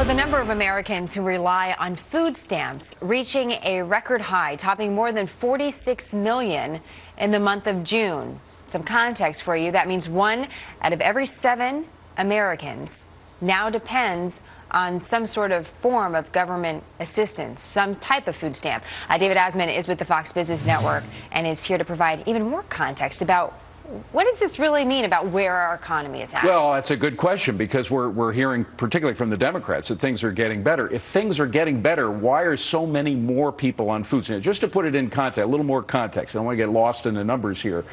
With the number of Americans who rely on food stamps reaching a record high, topping more than 46 million in the month of June. Some context for you, that means 1 out of every 7 Americans now depends on some sort of form of government assistance, some type of food stamp. David Asman is with the Fox Business Network and is here to provide even more context about what does this really mean about where our economy is at? Well, that's a good question, because we're hearing, particularly from the Democrats, that things are getting better. If things are getting better, why are so many more people on food stamps? Just to put it in context, a little more context. I don't want to get lost in the numbers here.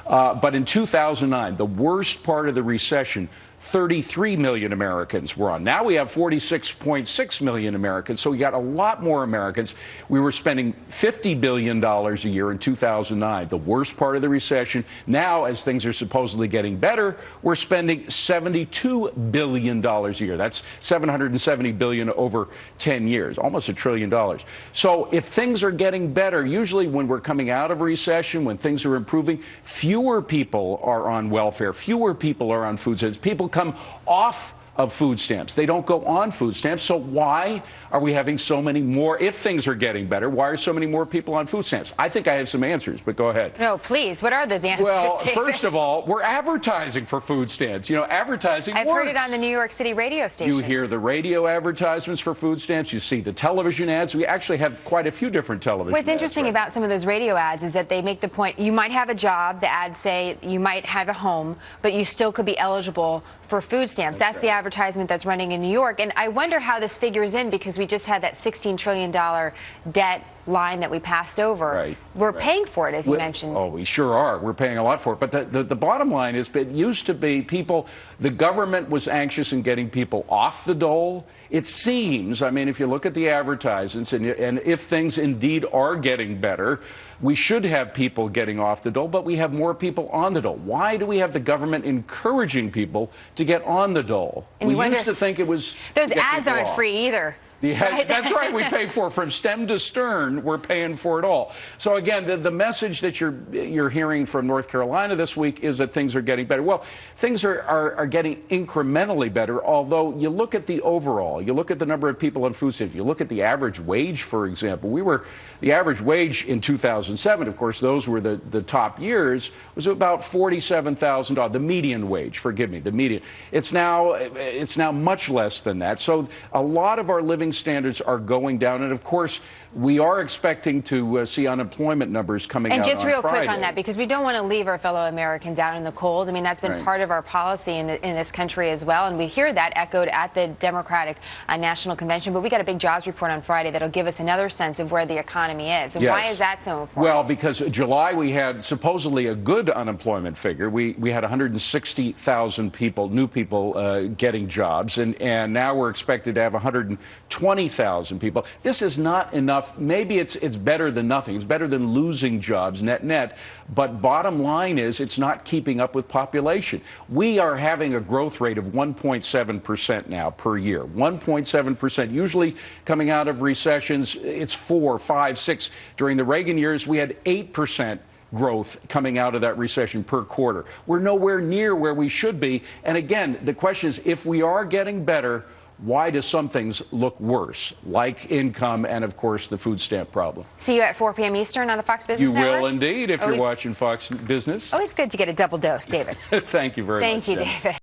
But in 2009, the worst part of the recession, 33 million Americans were on. Now we have 46.6 million Americans, so we got a lot more Americans. We were spending $50 billion a year in 2009, the worst part of the recession. Now, as things are supposedly getting better, we're spending $72 billion a year. That's $770 billion over 10 years, almost $1 trillion. So if things are getting better, usually when we're coming out of a recession, when things are improving, fewer people are on welfare, fewer people are on food stamps. People come off of food stamps. They don't go on food stamps. So why are we having so many more? If things are getting better, why are so many more people on food stamps? I think I have some answers, but go ahead. No, please. What are those answers? Well, first of all, we're advertising for food stamps. You know, advertising I've works. heard it on the New York City radio station. You hear the radio advertisements for food stamps. You see the television ads. We actually have quite a few different television What's interesting about some of those radio ads is that they make the point, you might have a job, the ads say you might have a home, but you still could be eligible for food stamps. That's the advertisement that's running in New York. And I wonder how this figures in, because we just had that $16 trillion debt line that we passed over. Right. We're paying for it, as you mentioned. Oh, we sure are. We're paying a lot for it. But the bottom line is, it used to be people, the government was anxious in getting people off the dole. It seems, I mean, if you look at the advertisements, and if things indeed are getting better, we should have people getting off the dole, but we have more people on the dole. Why do we have the government encouraging people to get on the dole? And we used to think it was... Those ads aren't free either. Right? That's right. We pay for it from stem to stern. We're paying for it all. So again, the message that you're hearing from North Carolina this week is that things are getting better. Well, things are getting incrementally better. Although you look at the overall, you look at the number of people on food stamps, you look at the average wage, for example. The average wage in 2007, of course, those were the top years, was about $47,000. The median wage, forgive me, the median. It's now much less than that. So a lot of our living standards are going down, and of course we are expecting to see unemployment numbers coming out on Friday. And just real quick on that, because we don't want to leave our fellow Americans out in the cold. I mean, that's been part of our policy in this country as well, and we hear that echoed at the Democratic National Convention. But we got a big jobs report on Friday that'll give us another sense of where the economy is. And why is that so important? Well, because July we had supposedly a good unemployment figure. We had 160,000 people, new people getting jobs, and now we're expected to have 120,000 people. This is not enough. Maybe it's better than nothing. It's better than losing jobs net. But bottom line is, it's not keeping up with population. We are having a growth rate of 1.7% now per year. 1.7%. Usually coming out of recessions, it's 4, 5, 6. During the Reagan years, we had 8% growth coming out of that recession per quarter. We're nowhere near where we should be. And again, the question is, if we are getting better, why do some things look worse, like income and, of course, the food stamp problem? See you at 4 p.m. Eastern on the Fox Business Network? You will indeed, if you're watching Fox Business. Always good to get a double dose, David. Thank you very much. Thank you, David.